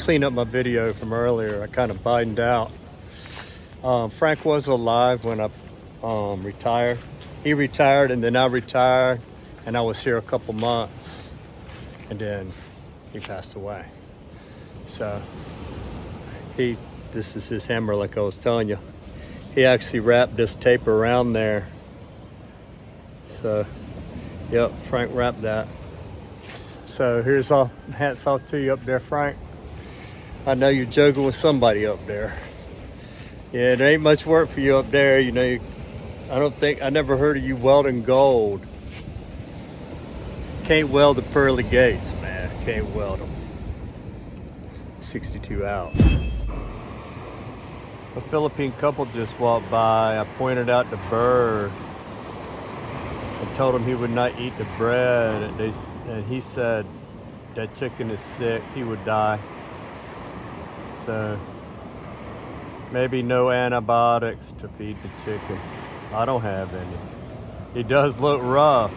clean up my video from earlier. I kind of bidened out. Frank was alive when I retired. He retired and then I retired, and I was here a couple months, and then he passed away. So this is his hammer, like I was telling you. He actually wrapped this tape around there. So, yep, Frank wrapped that. So here's all, hats off to you up there, Frank. I know you're joking with somebody up there. Yeah, there ain't much work for you up there. You know, I never heard of you welding gold. Can't weld the pearly gates, man. Can't weld them. 62 out. A Philippine couple just walked by. I pointed out the bird and told him he would not eat the bread. And he said that chicken is sick, he would die. So maybe no antibiotics to feed the chicken. I don't have any. He does look rough.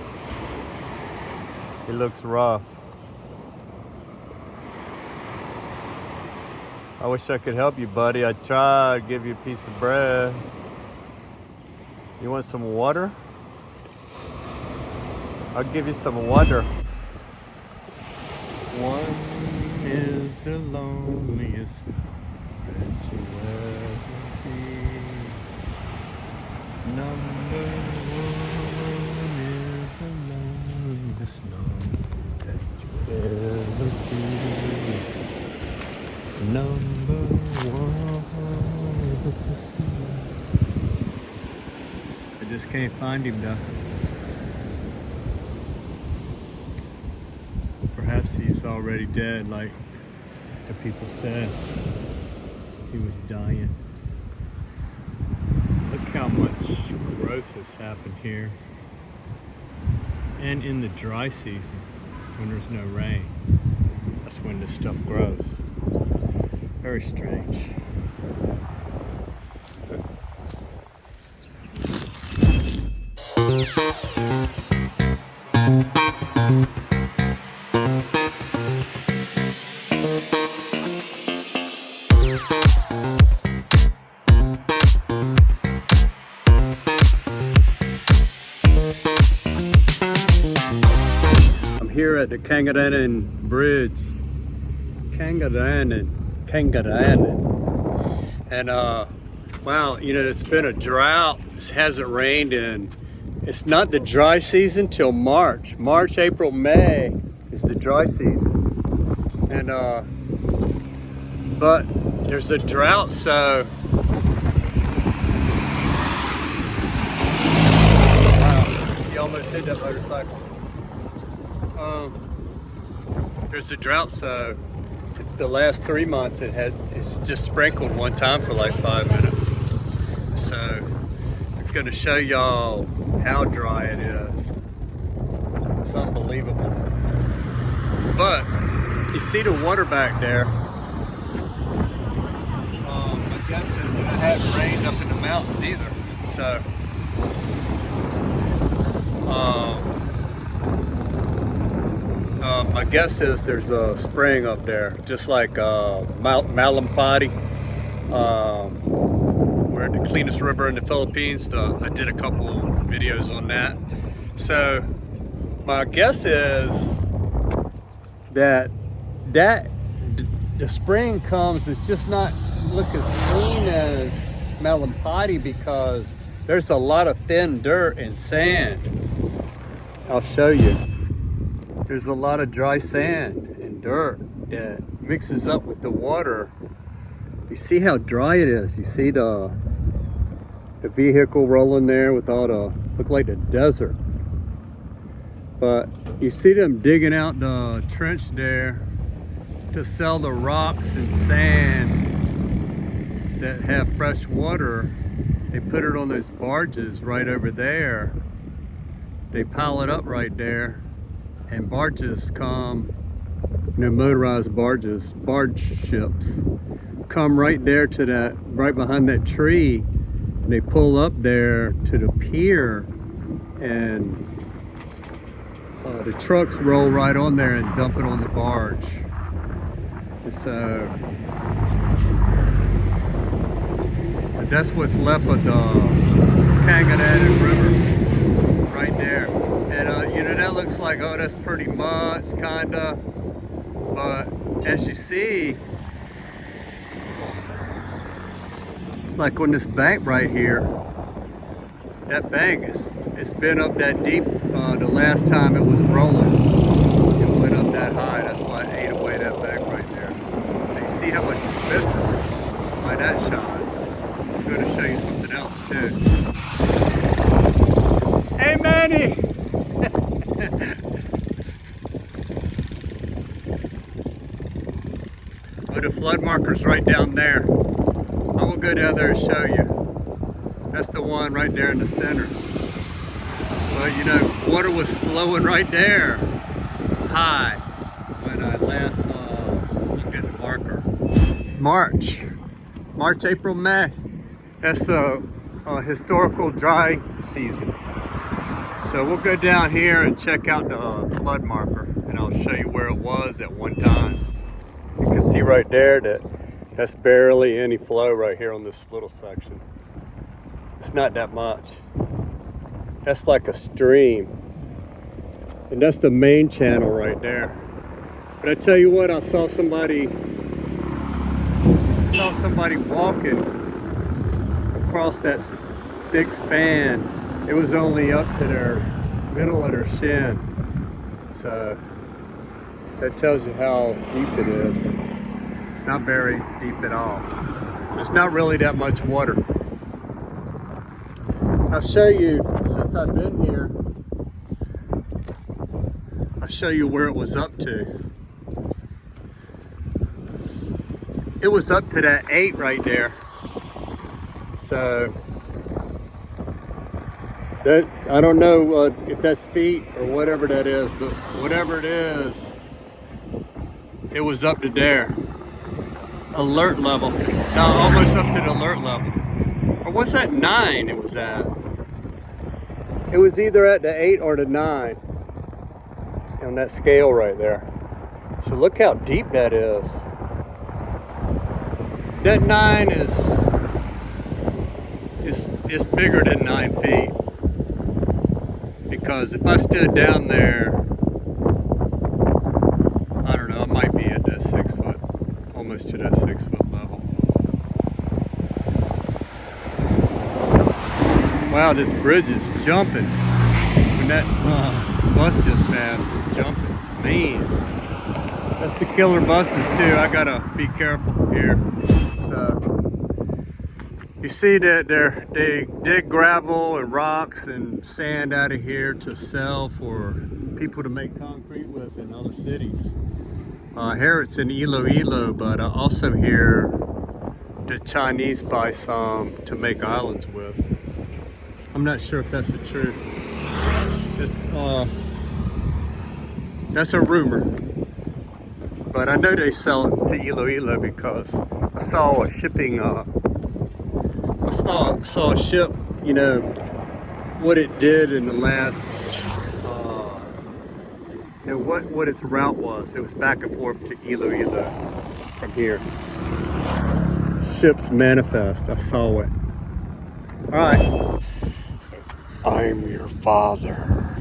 He looks rough. I wish I could help you, buddy. I'd try to give you a piece of bread. You want some water? I'll give you some water. One is the loneliest that you ever be. Number one is the loneliest that you ever be. Number one. I just can't find him though. Perhaps he's already dead, like the people said. He was dying. Look how much growth has happened here. And in the dry season, when there's no rain, that's when this stuff grows. Very strange. I'm here at the Kangan Bridge. Kangan. And wow, you know, it's been a drought. It hasn't rained and it's not the dry season till March. March, April, May is the dry season. And but there's a drought, so wow, you almost hit that motorcycle. There's a drought, so the last 3 months it's just sprinkled one time for like 5 minutes. So I'm gonna show y'all how dry it is. It's unbelievable. But you see the water back there. I guess it hadn't rained up in the mountains either. So my guess is there's a spring up there, just like Valentine. We're the cleanest river in the Philippines. I did a couple videos on that. So my guess is that the spring comes, it's just not look as clean as Valentine because there's a lot of thin dirt and sand. I'll show you. There's a lot of dry sand and dirt that mixes up with the water. You see how dry it is. You see the vehicle rolling there with all the, look like the desert. But you see them digging out the trench there to sell the rocks and sand that have fresh water. They put it on those barges right over there. They pile it up right there. And barges come, you know, motorized barges, barge ships, come right there to that, right behind that tree. And they pull up there to the pier, and the trucks roll right on there and dump it on the barge. So that's what's left of the Kangan River right there. And you know, that looks like, oh, that's pretty much, kinda. But as you see, like on this bank right here, that bank it's been up that deep. The last time it was rolling, it went up that high. That's why it ate away that bank right there. So you see how much it's missing by that shot. I'm going to show you something else too. Hey Manny! Oh, the flood marker's right down there. I will go down there and show you. That's the one right there in the center. But you know, water was flowing right there, high, when I last looked at the marker. March, April, May. That's the historical dry season. So we'll go down here and check out the flood marker, and I'll show you where it was at one time. You can see right there that that's barely any flow right here on this little section. It's not that much. That's like a stream. And that's the main channel right there. But I tell you what, I saw somebody walking across that big span. It was only up to their middle of their shin. So that tells you how deep it is. Not very deep at all. So it's not really that much water. I'll show you, since I've been here, I'll show you where it was up to. It was up to that 8 right there. So, that, I don't know if that's feet or whatever that is, but whatever it is, it was up to there. Alert level. No, almost up to the alert level. Or what's that 9 it was at? It was either at the 8 or the 9 on that scale right there. So look how deep that is. That 9 is bigger than 9 feet. Because if I stood down there, I don't know, I might be at that 6 foot, almost to that 6 foot level. Wow, this bridge is jumping. When that bus just passed, it's jumping. Man, that's the killer buses too. I gotta be careful here. So, you see that they dig gravel and rocks and sand out of here to sell for people to make concrete with in other cities. Here it's in Iloilo, but also here the Chinese buy some to make islands with. I'm not sure if that's the truth. That's a rumor. But I know they sell it to Iloilo because I saw a shipping, I saw a ship, you know, what it did in the last, you know, what its route was. It was back and forth to Iloilo from here. Ship's manifest, I saw it. All right. I'm your father.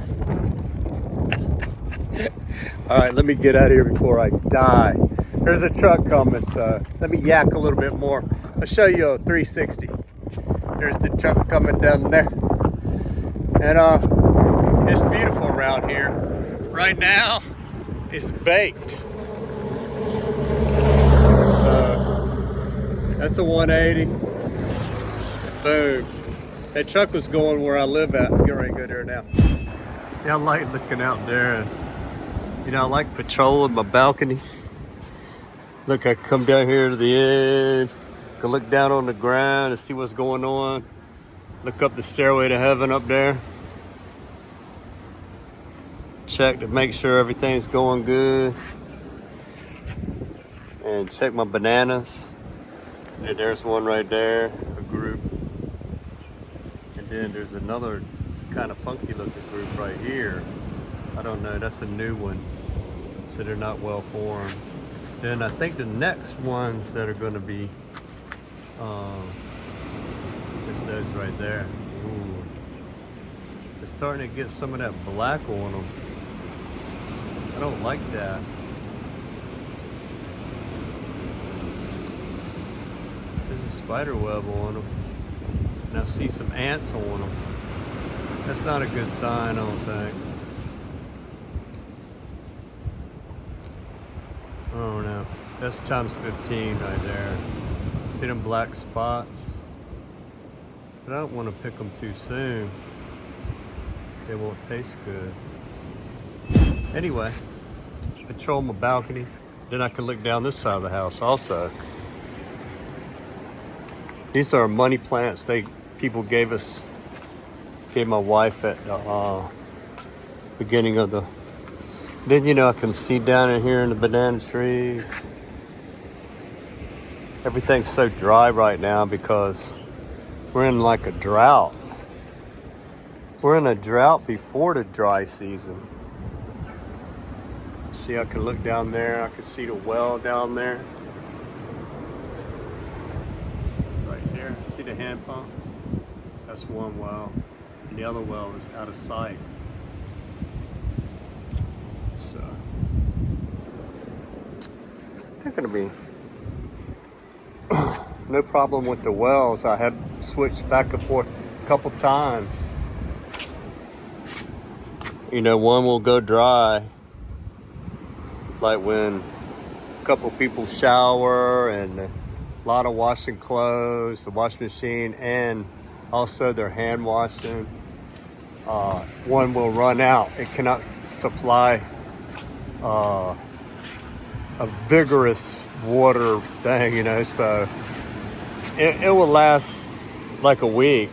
All right, let me get out of here before I die. There's a truck coming, so let me yak a little bit more. I'll show you a 360. There's the truck coming down there. And it's beautiful around here. Right now, it's baked. So, that's a 180. Boom. That truck was going where I live at. I'm getting ready to go there now. Yeah, I like looking out there. And, you know, I like patrolling my balcony. Look, I come down here to the end. Can look down on the ground and see what's going on. Look up the stairway to heaven up there. Check to make sure everything's going good. And check my bananas. And there's one right there, a group. And then there's another kind of funky looking group right here. I don't know, that's a new one. So they're not well formed. Then I think the next ones that are going to be, it's those right there. Ooh. They're starting to get some of that black on them. I don't like that. There's a spider web on them. And I see some ants on them. That's not a good sign, I don't think. Oh no, that's times 15 right there. See them black spots? But I don't want to pick them too soon. They won't taste good. Anyway, patrol my balcony. Then I can look down this side of the house also. These are money plants people gave my wife at the beginning of the. Then you know I can see down in here in the banana trees. Everything's so dry right now because we're in like a drought. We're in a drought before the dry season. See, I can look down there. I can see the well down there. Right there. See the hand pump? That's one well. And the other well is out of sight. So, not gonna be no problem with the wells. I have switched back and forth a couple times. You know, one will go dry, like when a couple people shower and a lot of washing clothes, the washing machine, and also their hand washing. One will run out. It cannot supply a vigorous water thing, you know, so it will last like a week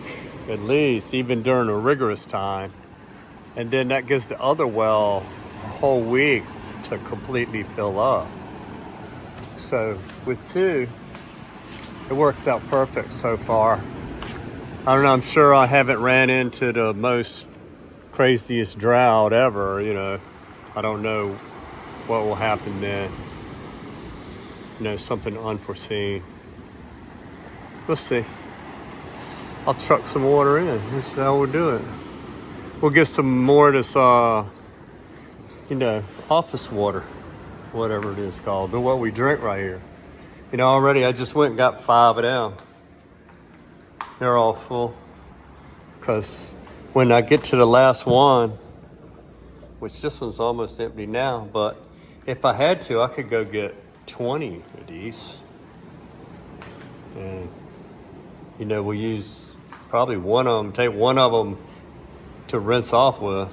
at least, even during a rigorous time. And then that gives the other well a whole week to completely fill up. So with two, it works out perfect so far. I don't know, I'm sure I haven't ran into the most craziest drought ever, you know. I don't know what will happen then. You know, something unforeseen. We'll see. I'll truck some water in. That's how we'll do it. We'll get some more of this, you know, office water, whatever it is called, but what we drink right here. You know, already I just went and got 5 of them. They're all full. Because when I get to the last one, which this one's almost empty now, but if I had to, I could go get 20 of these. And, you know, we'll use probably one of them, take one of them to rinse off with.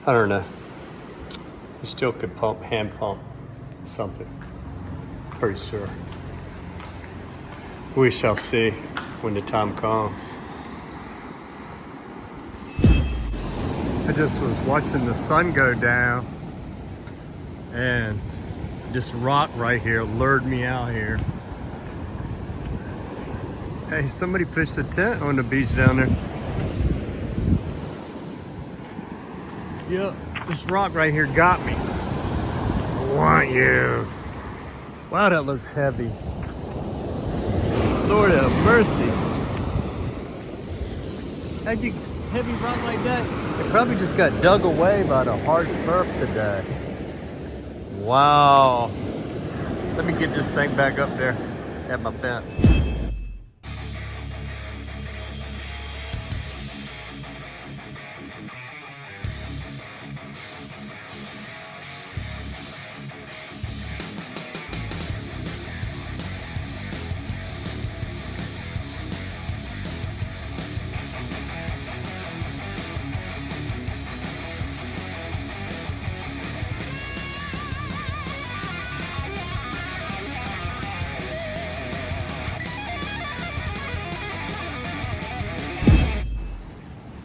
I don't know. You still could hand pump something. Pretty sure. We shall see when the time comes. I just was watching the sun go down, and this rock right here lured me out here. Hey, somebody pitched a tent on the beach down there. Yep, this rock right here got me. I want you. Wow, that looks heavy. Lord have mercy. How'd you heavy rock like that? It probably just got dug away by the hard surf today. Wow. Let me get this thing back up there at my fence.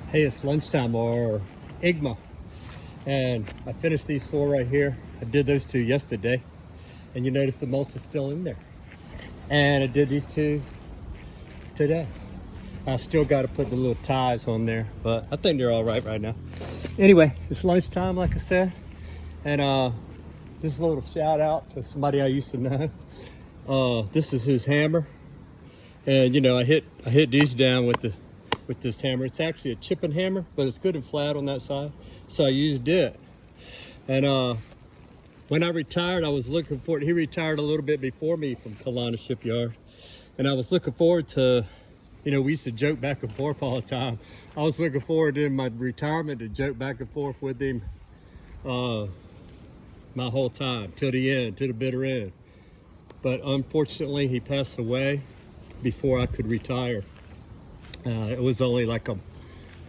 Hey, it's lunchtime or IGMA, and I finished these 4 right here. I did those 2 yesterday, and you notice the mulch is still in there. And I did these 2 today. I still got to put the little ties on there, but I think they're all right now. Anyway, it's lunchtime, like I said, and just a little shout out to somebody I used to know. This is his hammer, and you know, I hit these down with this hammer. It's actually a chipping hammer, but it's good and flat on that side, so I used it. And when I retired, I was looking forward. He retired a little bit before me from Kalana Shipyard, and I was looking forward to, you know, we used to joke back and forth all the time. I was looking forward to my retirement to joke back and forth with him my whole time, till the end, to the bitter end. But unfortunately, he passed away before I could retire. It was only like a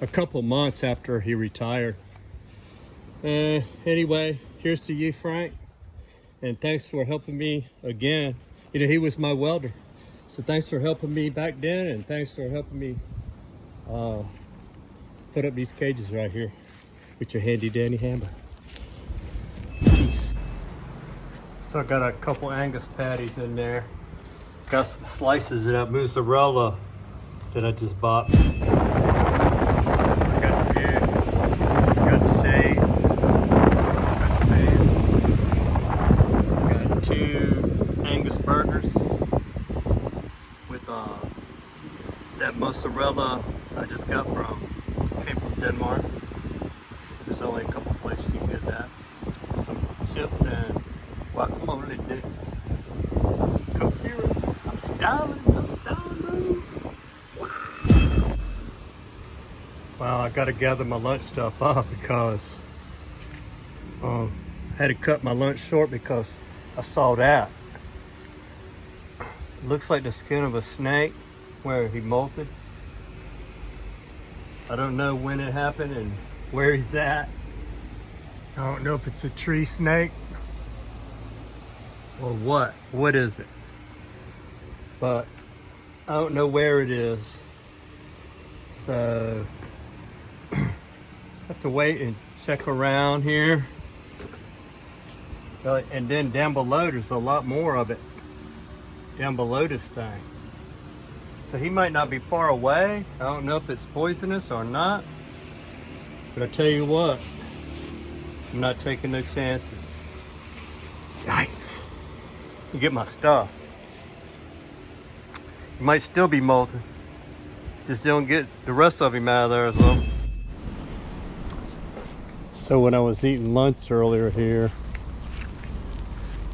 couple months after he retired. Anyway, here's to you, Frank, and thanks for helping me again. You know, he was my welder, so thanks for helping me back then, and thanks for helping me put up these cages right here with your handy dandy hammer. Peace. So I got a couple Angus patties in there, got some slices of that mozzarella that I just bought. I got the beer, got the shade, got the pan, got 2 Angus burgers with that mozzarella I just got came from Denmark. There's only a couple places you can get that. Some chips and guacamole, dude. Coke Zero. I'm styling, bro. Well, I gotta gather my lunch stuff up because I had to cut my lunch short because I saw that. It looks like the skin of a snake where he molted. I don't know when it happened and where he's at. I don't know if it's a tree snake or what. What is it? But I don't know where it is. So I have to wait and check around here. And then down below, there's a lot more of it. Down below this thing. So he might not be far away. I don't know if it's poisonous or not. But I tell you what, I'm not taking no chances. Yikes. You get my stuff. He might still be molting. Just don't get the rest of him out of there as well. So when I was eating lunch earlier here,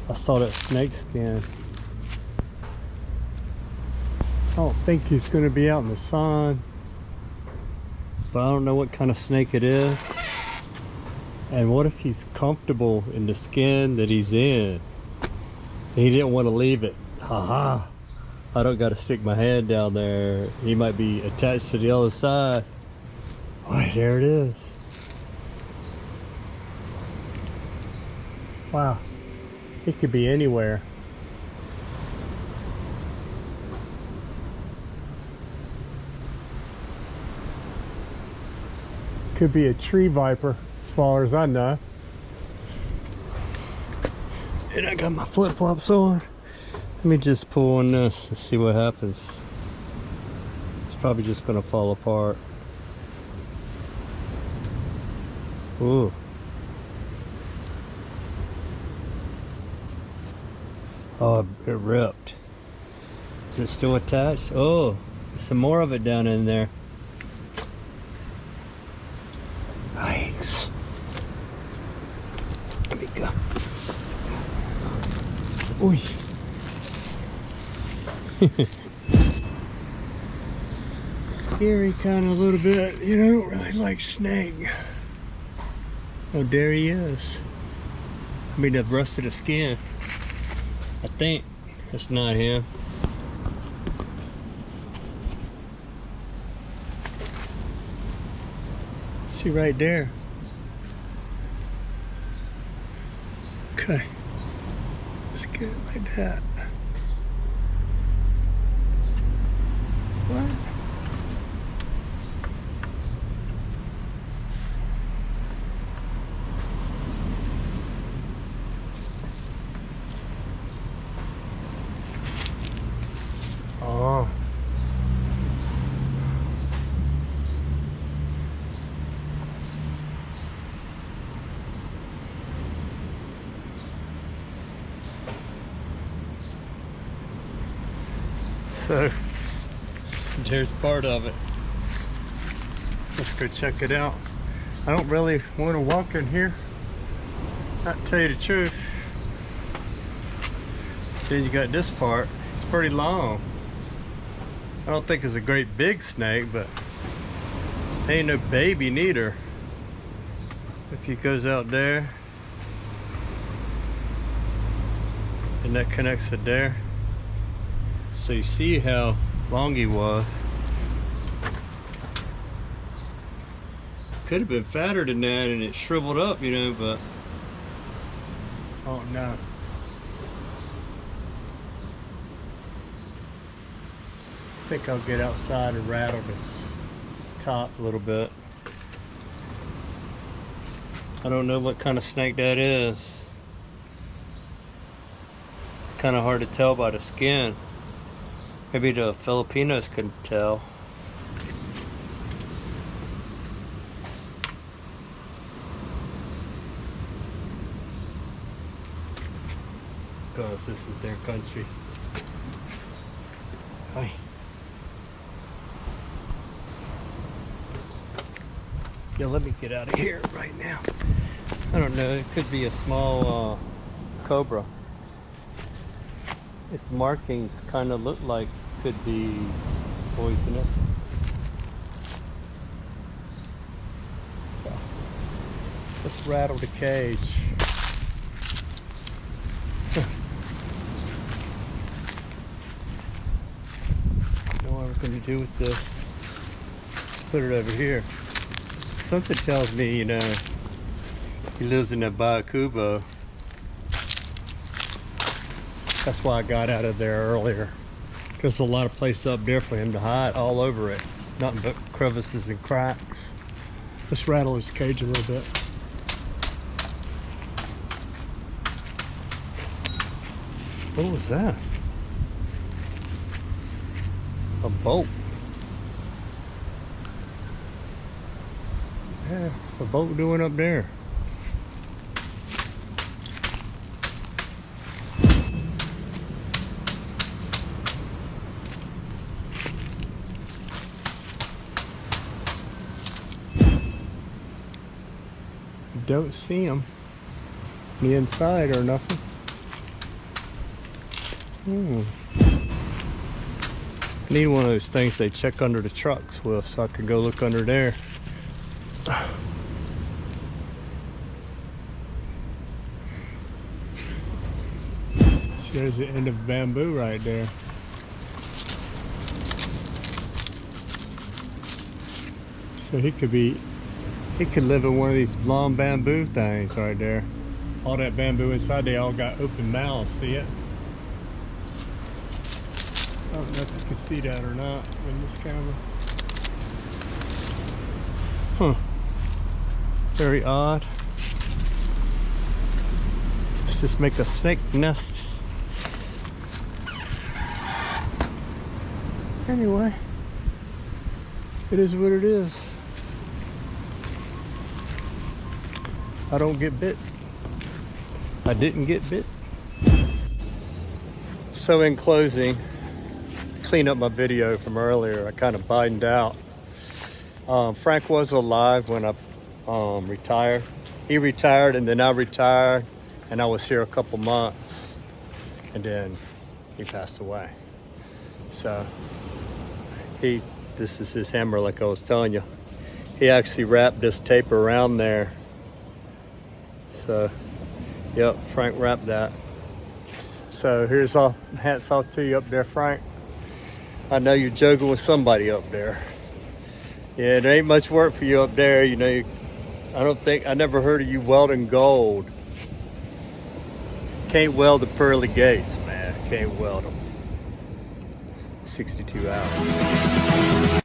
I saw that snake skin. I don't think he's going to be out in the sun, but I don't know what kind of snake it is. And what if he's comfortable in the skin that he's in? He didn't want to leave it. Haha. I don't got to stick my hand down there. He might be attached to the other side. Boy, there it is. Wow. It could be anywhere. Could be a tree viper, as far as I know. And I got my flip-flops on. Let me just pull on this and see what happens. It's probably just gonna fall apart. Ooh. Oh, it ripped. Is it still attached? Oh, there's some more of it down in there. Yikes. Let me go. Ooh. Scary kind of a little bit. You know, I don't really like snake. Oh, there he is. I mean, the rest of the skin. I think that's not him. See right there. Okay. Let's get it like that. What? Oh. So there's part of it. Let's go check it out. I don't really want to walk in here, not to tell you the truth. Then you got this part. It's pretty long. I don't think it's a great big snake, but ain't no baby neither. If he goes out there, and that connects it there. So you see how long he was. Could have been fatter than that and it shriveled up, you know, but oh no. I think I'll get outside and rattle this top a little bit. I don't know what kind of snake that is. Kind of hard to tell by the skin. Maybe the Filipinos can tell. Because this is their country. Hi. Yeah, let me get out of here right now. I don't know, it could be a small cobra. Its markings kind of look like could be poisonous. So, let's rattle the cage. Know what I'm going to do with this? Let's put it over here. Something tells me, you know, he lives in a Bayacubo. That's why I got out of there earlier. There's a lot of place up there for him to hide all over it. It's nothing but crevices and cracks. Let's rattle his cage a little bit. What was that? A bolt. Yeah, what's a boat doing up there? Don't see him on the inside or nothing. I need one of those things they check under the trucks with so I can go look under there. There's the end of bamboo right there. So he could live in one of these long bamboo things right there. All that bamboo inside, they all got open mouths, see it? I don't know if you can see that or not in this camera. Huh. Very odd. Let's just make a snake nest. Anyway, it is what it is. I don't get bit. I didn't get bit. So in closing, clean up my video from earlier. I kind of bidened out. Frank was alive when I retired. He retired and then I retired and I was here a couple months and then he passed away. So this is his hammer like I was telling you. He actually wrapped this tape around there. So, yep, Frank wrapped that. So here's all, hats off to you up there, Frank. I know you're joking with somebody up there. Yeah, there ain't much work for you up there. You know, I never heard of you welding gold. Can't weld the pearly gates, man. Can't weld them. 62 hours.